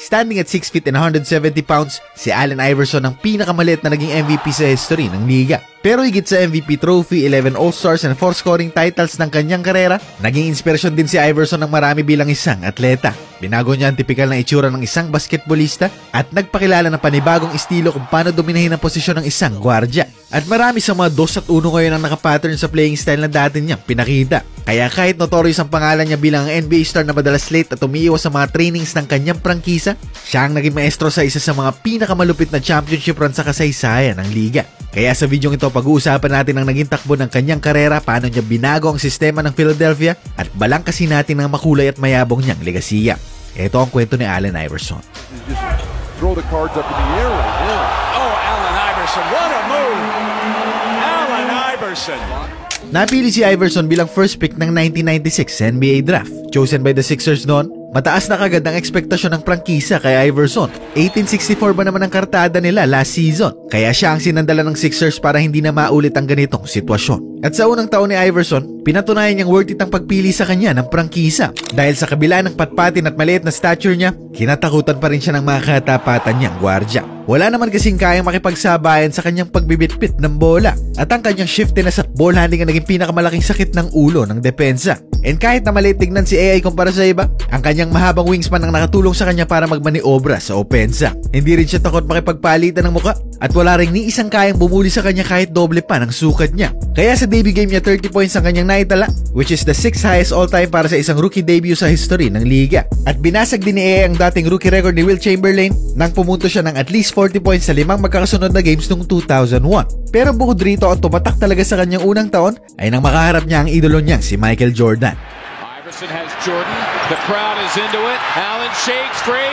Standing at 6 feet and 170 pounds, si Allen Iverson ang pinakamaliit na naging MVP sa history ng liga. Pero higit sa MVP trophy, 11 All-Stars and 4 scoring titles ng kanyang karera, naging inspirasyon din si Iverson ng marami bilang isang atleta. Binago niya ang tipikal na itsura ng isang basketballista at nagpakilala ng panibagong estilo kung paano dominahin ang posisyon ng isang gwardya. At marami sa mga 2 at 1 ngayon ang nakapattern sa playing style na dati niyang pinakita. Kaya kahit notorious ang pangalan niya bilang NBA star na madalas late at umiiwas sa mga trainings ng kanyang prangkisa, siya ang naging maestro sa isa sa mga pinakamalupit na championship run sa kasaysayan ng liga. Kaya sa video ito, pag-uusapan natin ang naging takbo ng kanyang karera, paano niya binago ang sistema ng Philadelphia, at balangkasin natin ang makulay at mayabong niyang legasiya. Ito ang kwento ni Allen Iverson. Throw the cards up in the air right now. Oh, Allen Iverson, what a move! Allen Iverson. Napili si Iverson bilang first pick ng 1996 NBA draft. Chosen by the Sixers noon, mataas na kagad ang ekspektasyon ng prangkisa kay Iverson. 1864 ba naman ang kartada nila last season? Kaya siya ang sinandala ng Sixers para hindi na maulit ang ganitong sitwasyon. At sa unang taon ni Iverson, pinatunayan niyang worth it ang pagpili sa kanya ng prangkisa. Dahil sa kabila ng patpatin at maliit na stature niya, kinatakutan pa rin siya ng mga katapatan niyang gwardya. Wala naman kasing kayang makipagsabayan sa kanyang pagbibitbit ng bola. At ang kanyang shiftiness at ball handling ang naging pinakamalaking sakit ng ulo ng depensa. And kahit na maliit tignan si AI kumpara sa iba, ang kanyang mahabang wingspan ang nakatulong sa kanya para magmaniobra sa opensa. Hindi rin siya takot makipagpalitan ng muka at wala rin ni isang kayang bumuli sa kanya kahit doble pa ng sukat niya. Kaya sa debut game niya, 30 points ang kanyang naitala, which is the 6th highest all-time para sa isang rookie debut sa history ng liga. At binasag din ni AI ang dating rookie record ni Wilt Chamberlain nang pumunto siya ng at least 40 points sa 5 magkakasunod na games noong 2001. Pero bukod rito, ang tumatak talaga sa kanyang unang taon ay nang makaharap niya ang idolo niyang si Michael Jordan. Iverson has Jordan. The crowd is into it. Allen shakes free.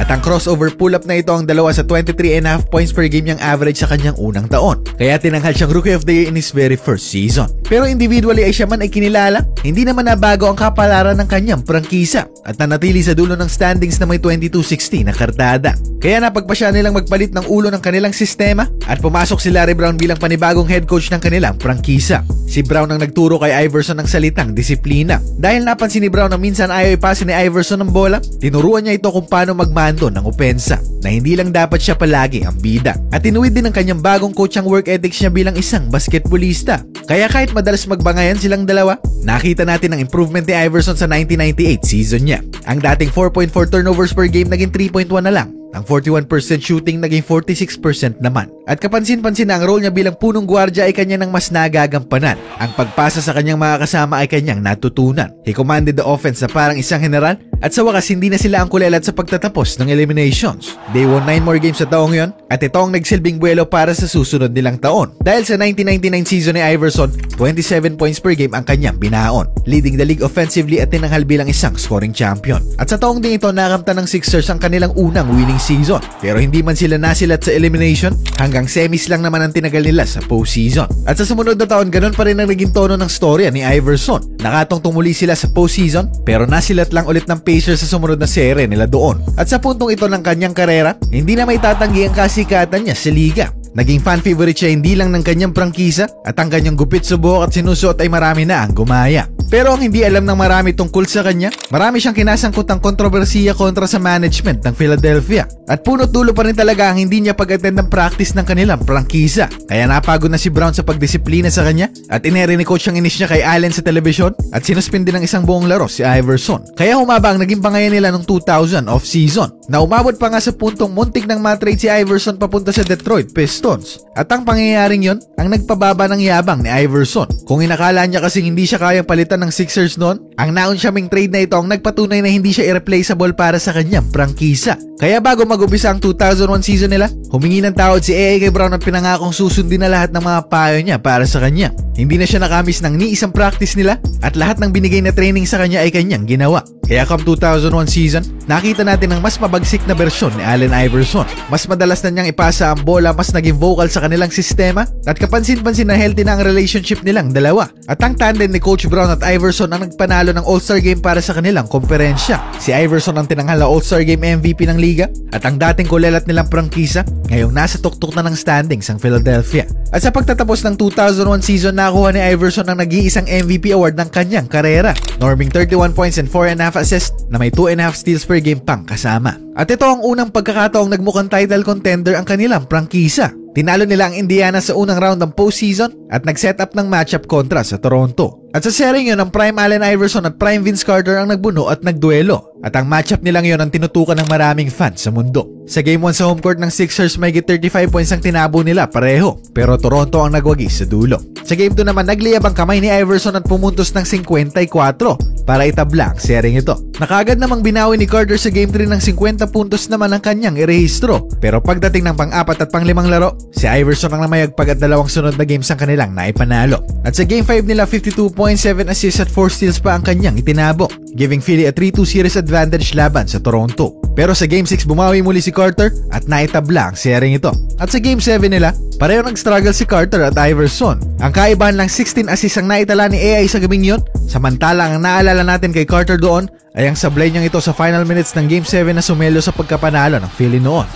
At ang crossover pull-up na ito ang dalawa sa 23.5 points per game niyang average sa kanyang unang taon. Kaya tinanghal siyang Rookie of the Year in his very first season. Pero individually ay siya man ay kinilala, hindi naman nabago ang kapalaran ng kanyang prangkisa at nanatili sa dulo ng standings na may 22-16 na kartada. Kaya napagpasya nilang magpalit ng ulo ng kanilang sistema at pumasok si Larry Brown bilang panibagong head coach ng kanilang prangkisa. Si Brown ang nagturo kay Iverson ng salitang disiplina. Dahil napansin ni Brown na minsan ayaw ipasa ni Iverson ng bola, tinuruan niya ito kung paano magmando ng opensa na hindi lang dapat siya palagi ang bida. At tinuwid din ng kanyang bagong coach ang work ethics niya bilang isang basketballista. Kaya kahit madalas magbangayan silang dalawa, nakita natin ang improvement ni Iverson sa 1998 season niya. Ang dating 4.4 turnovers per game naging 3.1 na lang. Ang 41% shooting naging 46% naman. At kapansin-pansin na ang role niya bilang punong gwardya ay kanya nang mas nagagampanan. Ang pagpasa sa kanyang mga kasama ay kanyang natutunan. He commanded the offense na parang isang general at sa wakas hindi na sila ang kulelat sa pagtatapos ng eliminations. They won 9 more games sa taong yon at ito ang nagsilbing buwelo para sa susunod nilang taon. Dahil sa 1999 season ni Iverson, 27 points per game ang kanyang binaon, leading the league offensively at tinanghal bilang isang scoring champion. At sa taong din ito, nakamtan ng Sixers ang kanilang unang winning season. Pero hindi man sila nasilat sa elimination, hanggang semis lang naman ang tinagal nila sa postseason. At sa sumunod na taon, ganun pa rin ang naging tono ng storya ni Iverson. Nakatong tumuli sila sa postseason, pero nasilat lang ulit ng Pacers sa sumunod na serye nila doon. At sa puntong ito ng kanyang karera, hindi na may tatanggi ang kasikatan niya sa liga. Naging fan favorite siya hindi lang ng kanyang prangkisa at ang kanyang gupit sa buhok at sinusuot ay marami na ang gumaya. Pero ang hindi alam ng marami tungkol sa kanya, marami siyang kinasangkot ang kontrobersiya kontra sa management ng Philadelphia. At punot dulo pa rin talaga ang hindi niya pag-attend ng practice ng kanilang prangkisa. Kaya napagod na si Brown sa pagdisiplina sa kanya at inere ni coach ang inis niya kay Allen sa telebisyon at sinuspindi ng isang buong laro si Iverson. Kaya humaba ang naging pangayan nila noong 2000 off-season na umabot pa nga sa puntong muntik ng matrade si Iverson papunta sa Detroit Pistons. At ang pangyayaring yon ang nagpababa ng yabang ni Iverson. Kung inakala niya kasing hindi siya kayang palitan ng Sixers noon, ang naunsyaming trade na ito ang nagpatunay na hindi siya irreplaceable para sa kanyang prangkisa. Kaya bago mag-umpisa ang 2001 season nila, humingi ng tawad si A.A. kay Brown at pinangakong susundin na lahat ng mga payo niya para sa kanya. Hindi na siya nakamis ng ni isang practice nila at lahat ng binigay na training sa kanya ay kanyang ginawa. Kaya come 2001 season, nakita natin ang mas mabagsik na bersyon ni Allen Iverson. Mas madalas na niyang ipasa ang bola, mas naging vocal sa kanilang sistema at kapansin-pansin na healthy na ang relationship nilang dalawa. At ang tandem ni Coach Brown at Iverson ang nagpanalo nanalo ng All-Star Game para sa kanilang komperensya. Si Iverson ang tinanghal na All-Star Game MVP ng liga at ang dating kulelat nilang prangkisa ngayong nasa tuktok na ng standings ang Philadelphia. At sa pagtatapos ng 2001 season, nakuha ni Iverson ang nag-iisang MVP award ng kanyang karera, norming 31 points and 4.5 assists na may 2.5 steals per game pang kasama. At ito ang unang pagkakataong nagmukhang title contender ang kanilang prangkisa. Tinalo nila ang Indiana sa unang round ng postseason at nag-set up ng matchup kontra sa Toronto. At sa sering yun, ang Prime Allen Iverson at Prime Vince Carter ang nagbuno at nagduelo. At ang matchup nilang yun ang tinutukan ng maraming fans sa mundo. Sa Game 1 sa home court ng Sixers, may 35 points ang tinabo nila pareho, pero Toronto ang nagwagi sa dulo. Sa Game 2 naman, nagliyab ang kamay ni Iverson at pumuntos ng 54 para itabla ang sering ito. Nakaagad namang binawi ni Carter sa Game 3 ng 50 puntos naman ang kanyang irehistro. Pero pagdating ng pang-4 at pang-5 laro, si Iverson ang namayagpag at dalawang sunod na games ang kanilang naipanalo. At sa Game 5 nila, 52 points, 7 assists at 4 steals pa ang kanyang itinabo, giving Philly a 3-2 series advantage laban sa Toronto. Pero sa Game 6, bumawi muli si Carter at naitabla ang sering ito. At sa Game 7 nila, pareho nag-struggle si Carter at Iverson. Ang kaibahan lang 16 assists ang naitala ni AI sa gabing yun, samantala ang naalala natin kay Carter doon ay ang sablay niyang ito sa final minutes ng Game 7 na sumelo sa pagkapanalo ng Philly noon.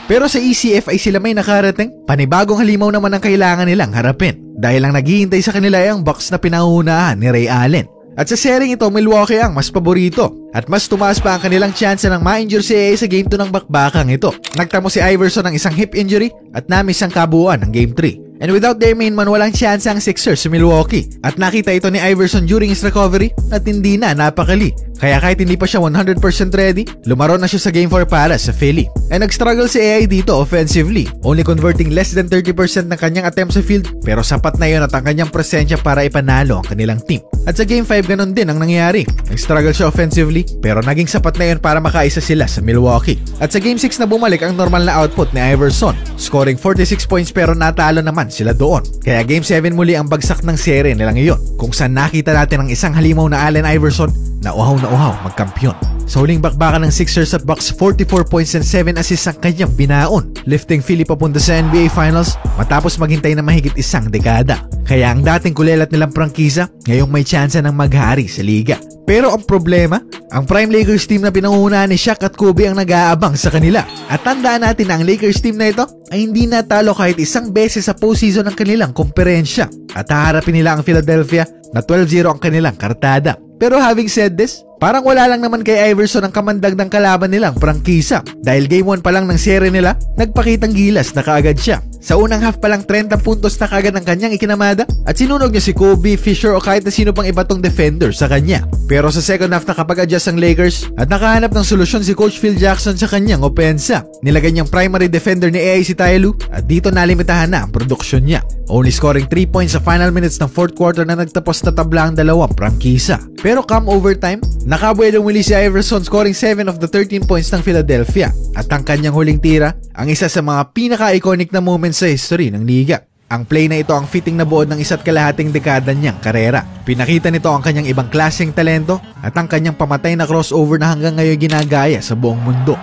Pero sa ECF ay sila may nakarating, panibagong halimaw naman ang kailangan nilang harapin dahil ang naghihintay sa kanila ay ang Bucks na pinangunahan ni Ray Allen. At sa sering ito, Milwaukee ang mas paborito at mas tumaas pa ang kanilang chance ng ma-injure si AA sa Game 2 ng bakbakang ito. Nagtamo si Iverson ng isang hip injury at na-miss ang kabuuan ng Game 3. And without their main man, walang chance ang Sixers sa Milwaukee. At nakita ito ni Iverson during his recovery at hindi na napakali. Kaya kahit hindi pa siya 100% ready, lumaro na siya sa Game 4 para sa Philly. And nag-struggle si AI dito offensively, only converting less than 30% ng kanyang attempts sa field, pero sapat na yun at ang kanyang presensya para ipanalo ang kanilang team. At sa Game 5, ganun din ang nangyari. Nag-struggle siya offensively, pero naging sapat na yun para makaisa sila sa Milwaukee. At sa Game 6 na bumalik ang normal na output ni Iverson, scoring 46 points pero natalo naman sila doon. Kaya Game 7 muli ang bagsak ng serye nilang iyon, kung saan nakita natin ang isang halimaw na Allen Iverson na uhaw magkampiyon. Sa huling bakbakan ng Sixers at Bucks, 44 points and 7 assists ang kanyang binaon, lifting Philly papunta sa NBA Finals matapos maghintay na mahigit isang dekada. Kaya ang dating kulelat nilang prangkisa, ngayong may tsansa ng maghari sa liga. Pero ang problema, ang prime Lakers team na pinangunahan ni Shaq at Kobe ang nag-aabang sa kanila. At tandaan natin na ang Lakers team na ito ay hindi natalo kahit isang beses sa postseason ng kanilang komperensya. At haharapin nila ang Philadelphia na 12-0 ang kanilang kartada. Pero having said this, parang wala lang naman kay Iverson ang kamandag ng kalaban nilang prangkisa. Dahil Game 1 pa lang ng serye nila, nagpakitang gilas na kaagad siya. Sa unang half pa lang 30 puntos na kaagad ang kanyang ikinamada at sinunog niya si Kobe, Fisher o kahit na sino pang iba tong defender sa kanya. Pero sa second half nakapag-adjust ang Lakers at nakahanap ng solusyon si Coach Phil Jackson sa kanyang opensa. Nilagay niyang primary defender ni AI si Ty Lue at dito nalimitahan na ang produksyon niya, only scoring 3 points sa final minutes ng fourth quarter na nagtapos na tabla ang dalawang prangkisa. Pero come overtime, nakabuelo muli si Iverson scoring 7 of the 13 points ng Philadelphia at ang kanyang huling tira, ang isa sa mga pinaka-iconic na moments sa history ng liga. Ang play na ito ang fitting na buod ng 1.5 dekada niyang karera. Pinakita nito ang kanyang ibang klaseng talento at ang kanyang pamatay na crossover na hanggang ngayon ginagaya sa buong mundo.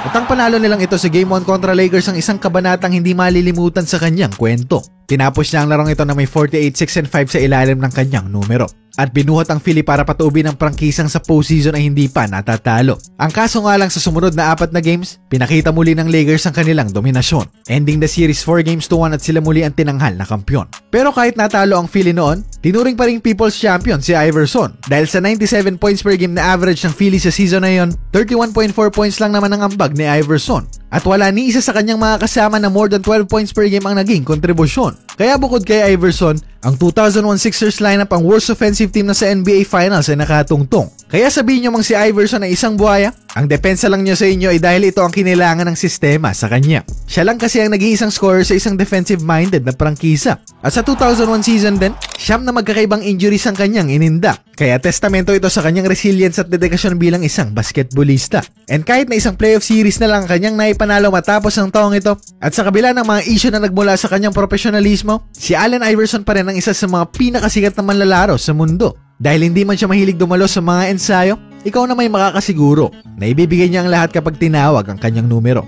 At ang panalo nilang ito sa Game 1 kontra Lakers ang isang kabanatang hindi malilimutan sa kanyang kwento. Tinapos niya ang larong ito na may 48, 6 and 5 sa ilalim ng kanyang numero. At binuhat ang Philly para patuubin ang prangkisang sa postseason ay hindi pa natatalo. Ang kaso nga lang sa sumunod na 4 na games, pinakita muli ng Lakers ang kanilang dominasyon, ending the series 4-1 at sila muli ang tinanghal na kampyon. Pero kahit natalo ang Philly noon, tinuring pa ring People's Champion si Iverson dahil sa 97 points per game na average ng Philly sa season na yon, 31.4 points lang naman ang ambag ni Iverson. At wala ni isa sa kanyang mga kasama na more than 12 points per game ang naging kontribusyon. Kaya bukod kay Iverson, ang 2001 Sixers lineup ang worst offensive team na sa NBA Finals ay nakatungtong. Kaya sabihin nyo mang si Iverson ay isang buhaya, ang depensa lang niya sa inyo ay dahil ito ang kinailangan ng sistema sa kanya. Siya lang kasi ang nag-iisang scorer sa isang defensive-minded na prangkisa. At sa 2001 season din, siyam na magkakaibang injuries ang kanyang ininda. Kaya testamento ito sa kanyang resilience at dedikasyon bilang isang basketballista. And kahit na isang playoff series na lang ang kanyang naipanalo matapos ng taong ito, at sa kabila ng mga issue na nagmula sa kanyang profesionalismo, si Allen Iverson pa rin ang isa sa mga pinakasikat na manlalaro sa mundo. Dahil hindi man siya mahilig dumalo sa mga ensayo, ikaw na may makakasiguro na ibibigay niya ang lahat kapag tinawag ang kanyang numero.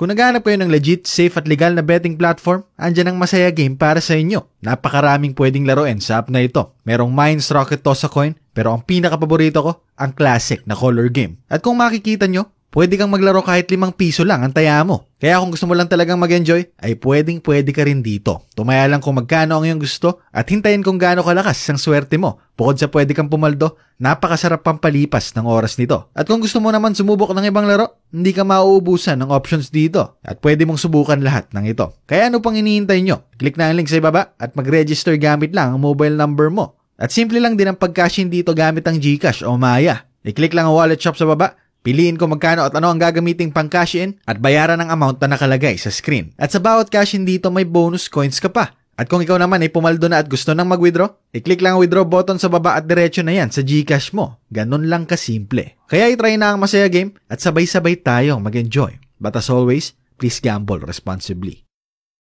Kung naghahanap kayo ng legit, safe at legal na betting platform, andyan ang Masaya Game para sa inyo. Napakaraming pwedeng laruin sa app na ito. Merong Mines, Rocket Toss a Coin, pero ang pinaka-paborito ko, ang classic na color game. At kung makikita nyo, pwede kang maglaro kahit 5 piso lang ang taya mo. Kaya kung gusto mo lang talagang mag-enjoy, ay pwede ka rin dito. Tumaya lang kung magkano ang iyong gusto at hintayin kung gaano kalakas ang swerte mo. Bukod sa pwede kang pumaldo, napakasarap pampalipas ng oras nito. At kung gusto mo naman sumubok ng ibang laro, hindi ka mauubusan ng options dito. At pwede mong subukan lahat ng ito. Kaya ano pang hinihintay nyo? Click na ang link sa ibaba at mag-register gamit lang ang mobile number mo. At simple lang din ang pag-cash in dito gamit ang GCash o Maya. I-click lang ang wallet shop sa baba. Piliin kung magkano at ano ang gagamiting pang cash in at bayaran ang amount na nakalagay sa screen. At sa bawat cash in dito may bonus coins ka pa. At kung ikaw naman ay pumaldo na at gusto nang mag-withdraw, i-click lang ang withdraw button sa baba at diretso na yan sa GCash mo. Ganun lang kasimple. Kaya i-try na ang Masaya Game at sabay-sabay tayong mag-enjoy. But as always, please gamble responsibly.